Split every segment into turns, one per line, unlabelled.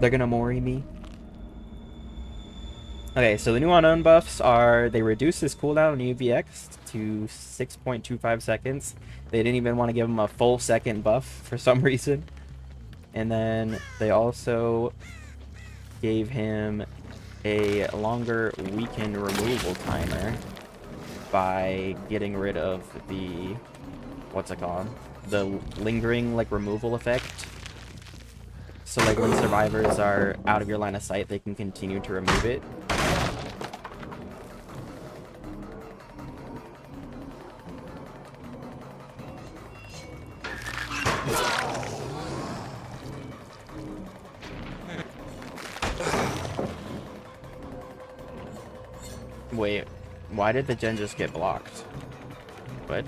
They're gonna Mori me. Okay, so the new unknown buffs are they reduce his cooldown on UVX to 6.25 seconds. They didn't even want to give him a full second buff for some reason. And then they also gave him a longer weaken removal timer by getting rid of the what's it called? The lingering like removal effect. So like when survivors are out of your line of sight, they can continue to remove it. Wait, why did the gen just get blocked? What?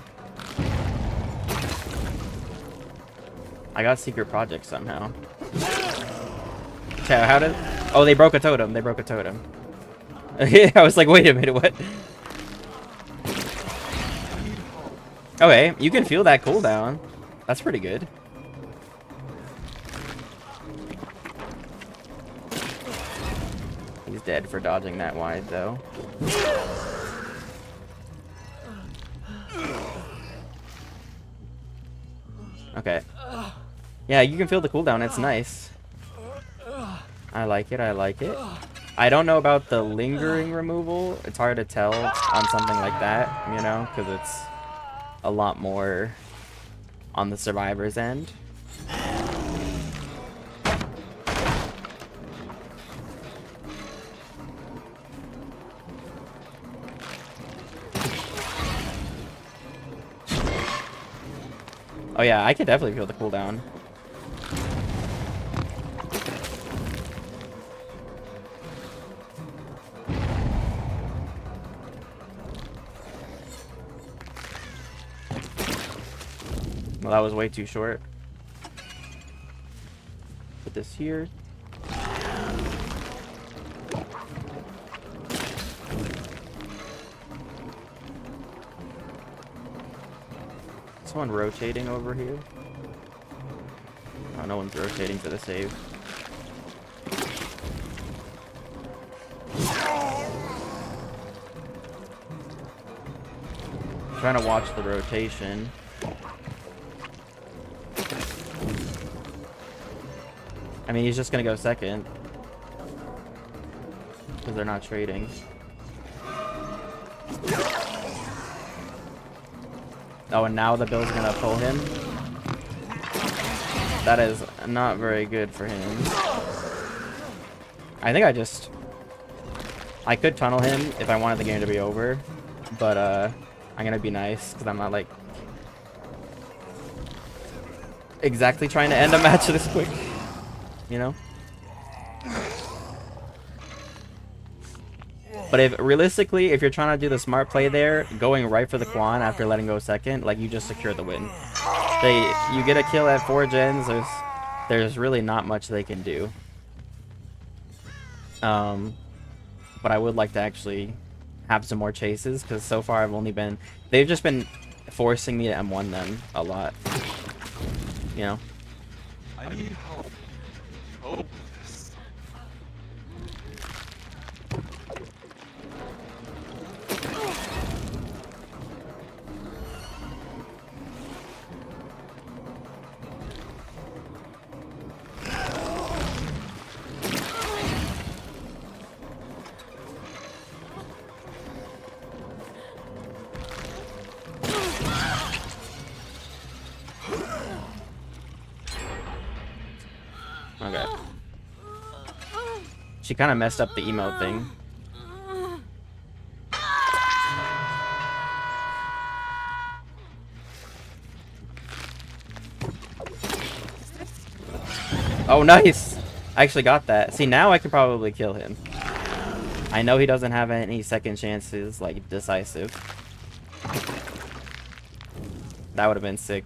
I got secret project somehow. How did... Oh, they broke a totem. They broke a totem. I was like, wait a minute, what? Okay, you can feel that cooldown. That's pretty good. He's dead for dodging that wide, though. Okay. Yeah, you can feel the cooldown. It's nice. I like it. I like it. I don't know about the lingering removal. It's hard to tell on something like that, you know, because it's a lot more on the survivor's end. Oh yeah, I could definitely feel the cooldown. Well, that was way too short. Put this here. Someone rotating over here. Oh, no one's rotating for the save. I'm trying to watch the rotation. I mean, he's just gonna go second. Because they're not trading. Oh, and now the Bill's gonna pull him. That is not very good for him. I think I could tunnel him if I wanted the game to be over. But, I'm gonna be nice, because I'm not, like, exactly trying to end a match this quick. You know? But if realistically, if you're trying to do the smart play there, going right for the Quan after letting go second, like you just secure the win. You get a kill at 4 gens, there's really not much they can do. But I would like to actually have some more chases, because so far they've just been forcing me to M1 them a lot. You know?
I need help. Hope.
Okay. She kind of messed up the emote thing. Oh, nice! I actually got that. See, now I could probably kill him. I know he doesn't have any second chances, like, decisive. That would have been sick.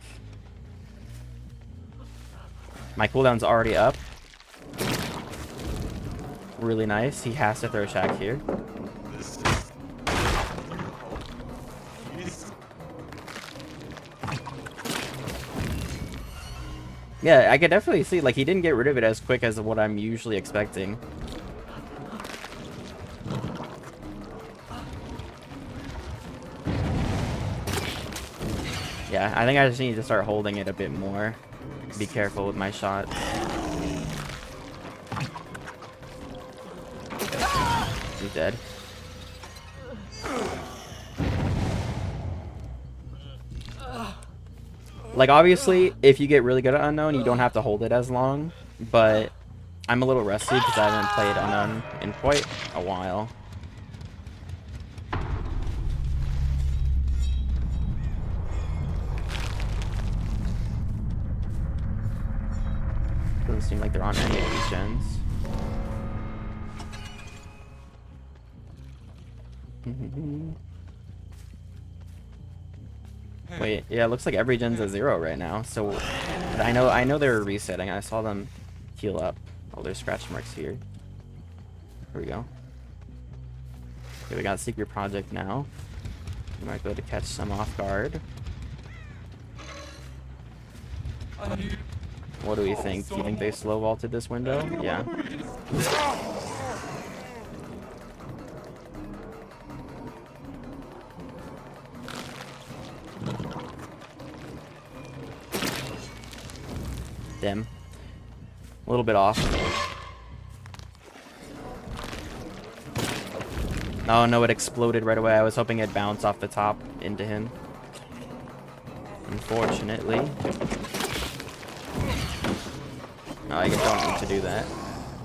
My cooldown's already up. Really nice. He has to throw Shack here. Yeah, I could definitely see, like, he didn't get rid of it as quick as what I'm usually expecting. Yeah, I think I just need to start holding it a bit more. Be careful with my shots. He's dead. Like, obviously, if you get really good at Unknown, you don't have to hold it as long, but I'm a little rusty because I haven't played Unknown in quite a while. Doesn't seem like they're on any of these gens. Wait, yeah, it looks like every gen's a 0 right now. So I know they were resetting. I saw them heal up. Oh, there's scratch marks here. Here we go. Okay, we got Secret Project now. We might go to catch some off guard. What do we think? Do you think they slow vaulted this window? Yeah. Damn. A little bit off. Oh no, it exploded right away. I was hoping it'd bounce off the top into him. Unfortunately. No, I don't need to do that.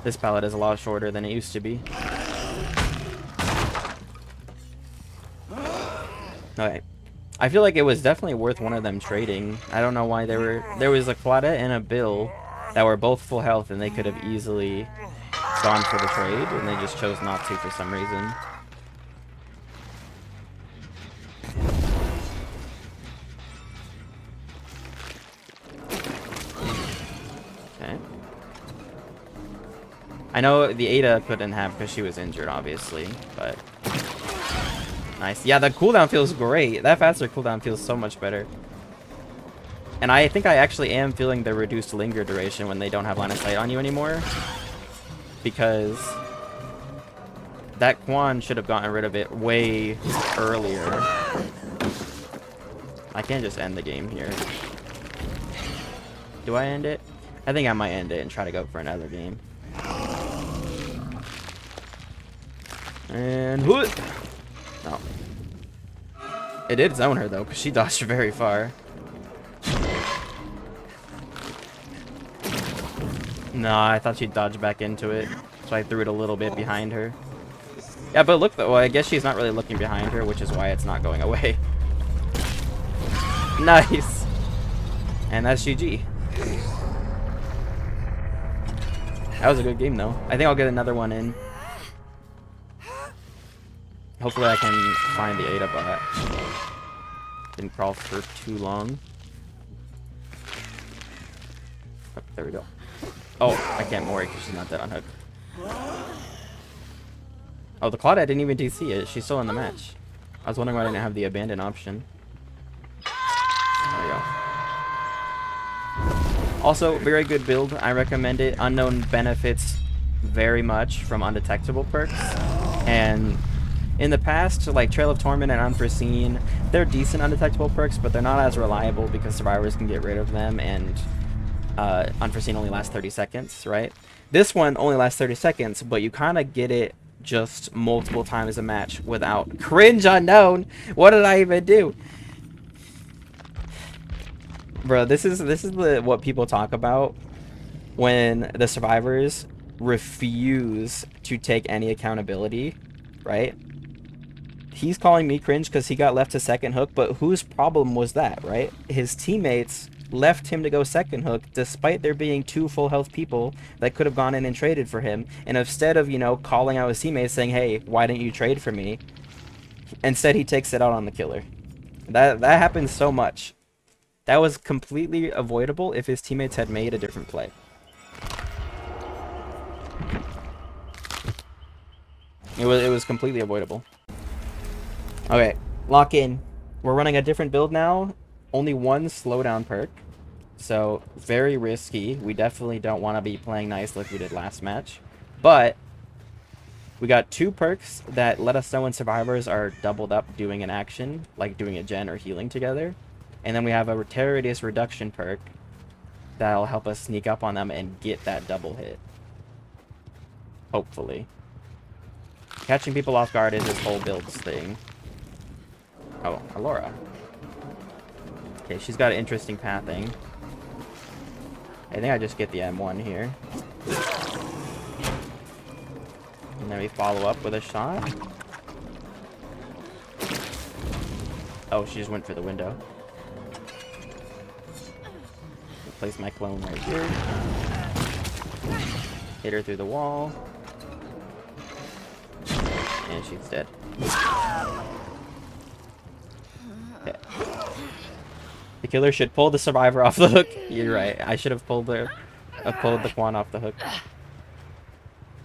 This pallet is a lot shorter than it used to be. Okay. I feel like it was definitely worth one of them trading. I don't know why they were... There was a Claudette and a Bill that were both full health, and they could have easily gone for the trade, and they just chose not to for some reason. Okay. I know the Ada couldn't have because she was injured, obviously, but... Nice. Yeah, the cooldown feels great. That faster cooldown feels so much better. And I think I actually am feeling the reduced linger duration when they don't have line of sight on you anymore. Because that Quan should have gotten rid of it way earlier. I can't just end the game here. Do I end it? I think I might end it and try to go for another game. And... No. It did zone her though, because she dodged very far. No, I thought she'd dodge back into it, so I threw it a little bit behind her. Yeah, but look though, well, I guess she's not really looking behind her, which is why it's not going away. Nice! And that's GG. That was a good game though. I think I'll get another one in. Hopefully I can find the Ada bot. Didn't crawl for too long. Oh, there we go. Oh, I can't Mori because she's not dead on hook. Oh, the Claudette didn't even DC it. She's still in the match. I was wondering why I didn't have the abandon option. There we go. Also, very good build. I recommend it. Unknown benefits very much from undetectable perks. And in the past, like Trail of Torment and Unforeseen, they're decent undetectable perks, but they're not as reliable because survivors can get rid of them, and Unforeseen only lasts 30 seconds, right? This one only lasts 30 seconds, but you kind of get it just multiple times a match without cringe unknown. What did I even do? Bro, this is what people talk about when the survivors refuse to take any accountability, right? He's calling me cringe because he got left to second hook, but whose problem was that, right? His teammates left him to go second hook despite there being 2 full health people that could have gone in and traded for him. And instead of, you know, calling out his teammates saying, hey, why didn't you trade for me? Instead, he takes it out on the killer. That happens so much. That was completely avoidable if his teammates had made a different play. It was completely avoidable. Okay, lock in. We're running a different build now. Only one slowdown perk. So, very risky. We definitely don't want to be playing nice like we did last match. But we got 2 perks that let us know when survivors are doubled up doing an action, like doing a gen or healing together. And then we have a terror radius reduction perk that'll help us sneak up on them and get that double hit. Hopefully. Catching people off guard is this whole builds thing. Oh, Alora. Okay, she's got an interesting pathing. I think I just get the M1 here. And then we follow up with a shot. Oh, she just went for the window. Place my clone right here. Hit her through the wall. And she's dead. Okay. The killer should pull the survivor off the hook. You're right. I should have pulled the Quan off the hook.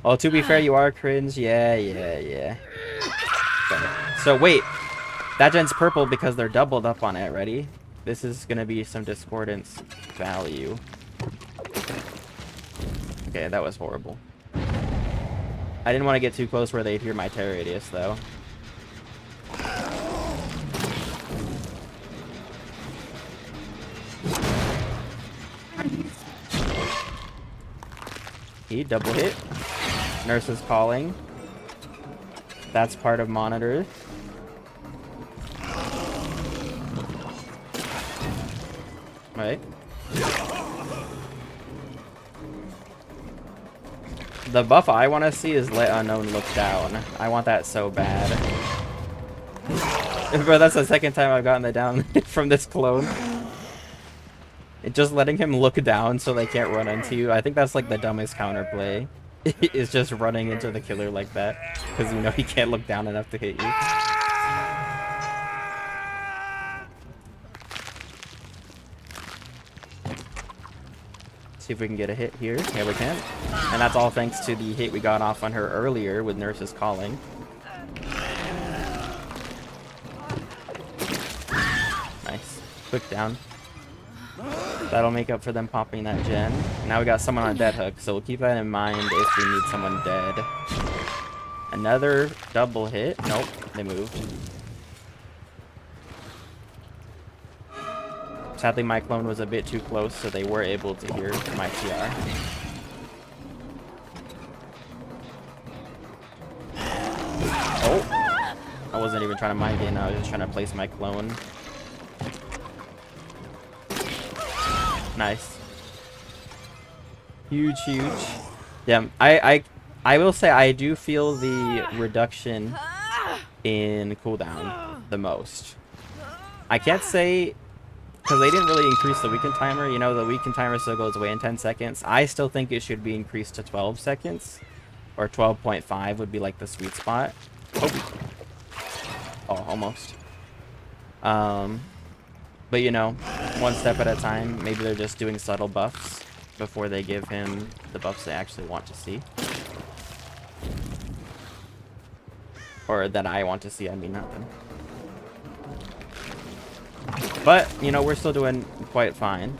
Oh, to be fair, you are cringe. Yeah. Okay. So wait, that gen's purple because they're doubled up on it. Ready? This is gonna be some discordance value. Okay, that was horrible. I didn't want to get too close where they'd hear my terror radius, though. He double hit. Nurse is calling. That's part of monitor. Right. The buff I want to see is let unknown look down. I want that so bad. Bro, that's the second time I've gotten the down from this clone. Just letting him look down so they can't run into you. I think that's like the dumbest counterplay. Is just running into the killer like that. Because you know he can't look down enough to hit you. See if we can get a hit here. Yeah, we can. And that's all thanks to the hit we got off on her earlier with Nurse's calling. Nice. Quick down. That'll make up for them popping that gen. Now we got someone on dead hook, so we'll keep that in mind if we need someone dead. Another double hit. Nope, they moved. Sadly, my clone was a bit too close, so they were able to hear my TR. Oh! I wasn't even trying to mind game, I was just trying to place my clone. Nice. Huge. Yeah, I will say I do feel the reduction in cooldown the most. I can't say... because they didn't really increase the weaken timer. You know, the weaken timer still goes away in 10 seconds. I still think it should be increased to 12 seconds. Or 12.5 would be like the sweet spot. Oh, almost. But you know, one step at a time. Maybe they're just doing subtle buffs before they give him the buffs they actually want to see. Or that I want to see, I mean nothing. But, you know, we're still doing quite fine.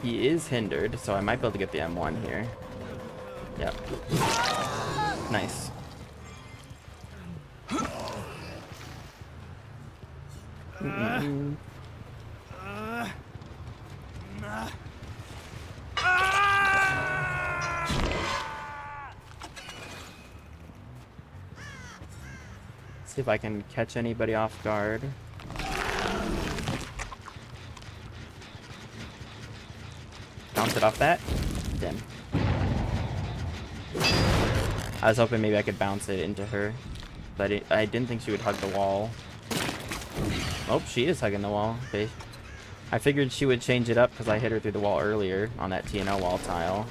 He is hindered, so I might be able to get the M1 here. Yep. Nice. See if I can catch anybody off guard. Bounce it off that. Damn. I was hoping maybe I could bounce it into her, but I didn't think she would hug the wall. Oh, she is hugging the wall. Okay. I figured she would change it up because I hit her through the wall earlier on that TNL wall tile.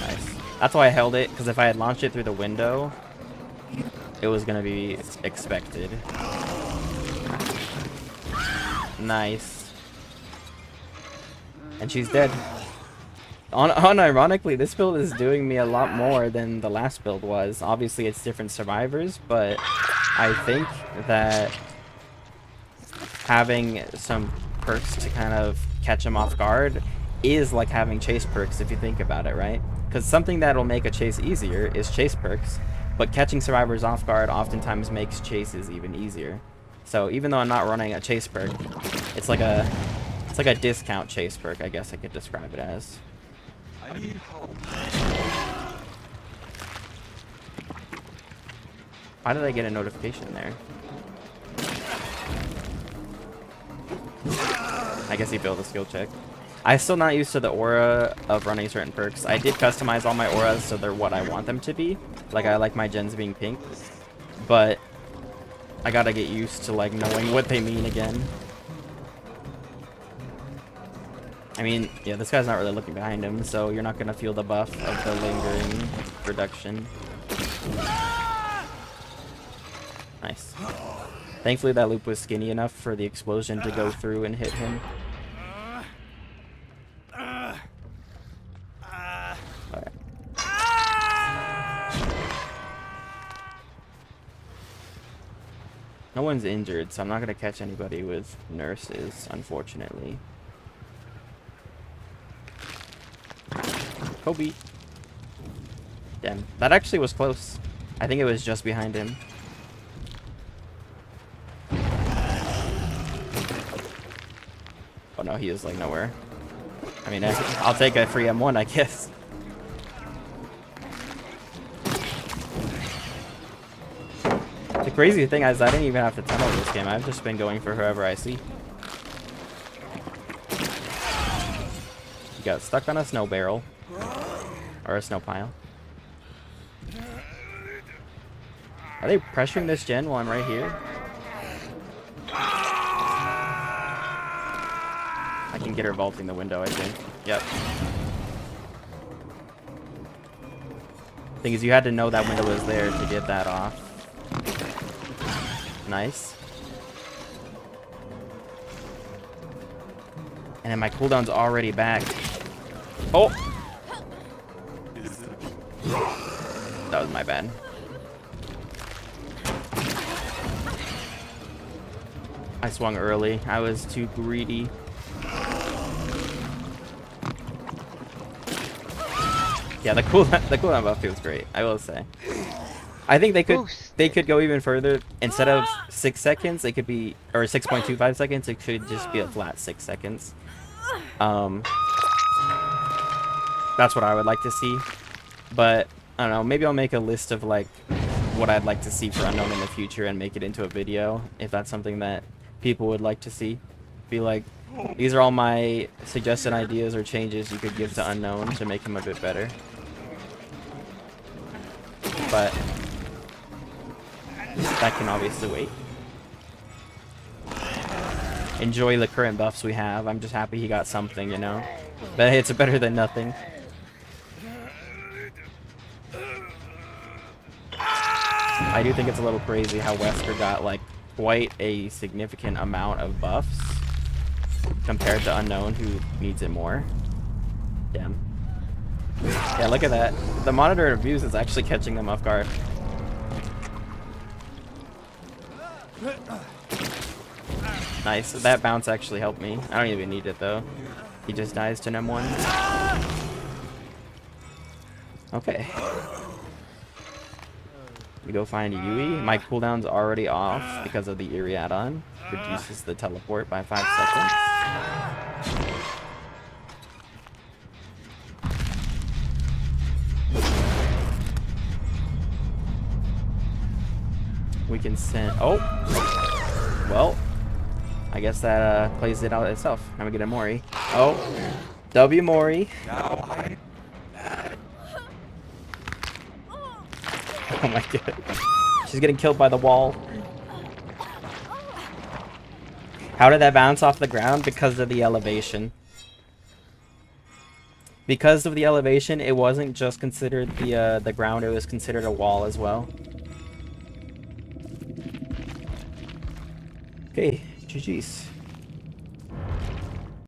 Nice. That's why I held it, because if I had launched it through the window, it was going to be expected. Nice. And she's dead. Unironically, this build is doing me a lot more than the last build was. Obviously, it's different survivors, but I think that having some perks to kind of catch them off guard is like having chase perks if you think about it, right? Because something that'll make a chase easier is chase perks, but catching survivors off guard oftentimes makes chases even easier. So even though I'm not running a chase perk, it's like a discount chase perk, I guess I could describe it as.
I need help.
Why did I get a notification there? I guess he failed a skill check. I'm still not used to the aura of running certain perks. I did customize all my auras so they're what I want them to be. Like, I like my gens being pink. But I gotta get used to, like, knowing what they mean again. I mean, yeah, this guy's not really looking behind him, so you're not gonna feel the buff of the lingering reduction. Nice. Thankfully, that loop was skinny enough for the explosion to go through and hit him. Alright. No one's injured, so I'm not gonna catch anybody with nurses, unfortunately. Kobe. Damn, that actually was close. I think it was just behind him. Oh no, he is like nowhere. I mean, I'll take a free M1, I guess. The crazy thing is I didn't even have to tunnel this game. I've just been going for whoever I see. He got stuck on a snow barrel. Or a snow pile. Are they pressuring this gen while I'm right here? I can get her vaulting the window, I think. Yep. Thing is, you had to know that window was there to get that off. Nice. And then my cooldown's already back. Oh! That was my bad. I swung early. I was too greedy. Yeah, the cooldown buff feels great, I will say. I think they could go even further. Instead of 6 seconds, they could be, or 6.25 seconds, it should just be a flat 6 seconds. That's what I would like to see. But I don't know, maybe I'll make a list of like what I'd like to see for Unknown in the future and make it into a video if that's something that people would like to see. Be like, these are all my suggested ideas or changes you could give to Unknown to make him a bit better. But that can obviously wait. Enjoy the current buffs we have. I'm just happy he got something, you know. But it's better than nothing. I do think it's a little crazy how Wesker got like quite a significant amount of buffs compared to Unknown, who needs it more. Damn. Yeah, look at that. The monitor abuse is actually catching them off guard. Nice. That bounce actually helped me. I don't even need it though. He just dies to an M1. Okay. We go find Yui. My cooldown's already off because of the Eerie add-on. Reduces the teleport by 5 seconds. We can send... Oh! Well, I guess that plays it out itself. Now we get a Mori. Oh! W Mori. Oh my god. She's getting killed by the wall. How did that bounce off the ground? Because of the elevation. Because of the elevation, it wasn't just considered the ground, it was considered a wall as well. Okay, GG's.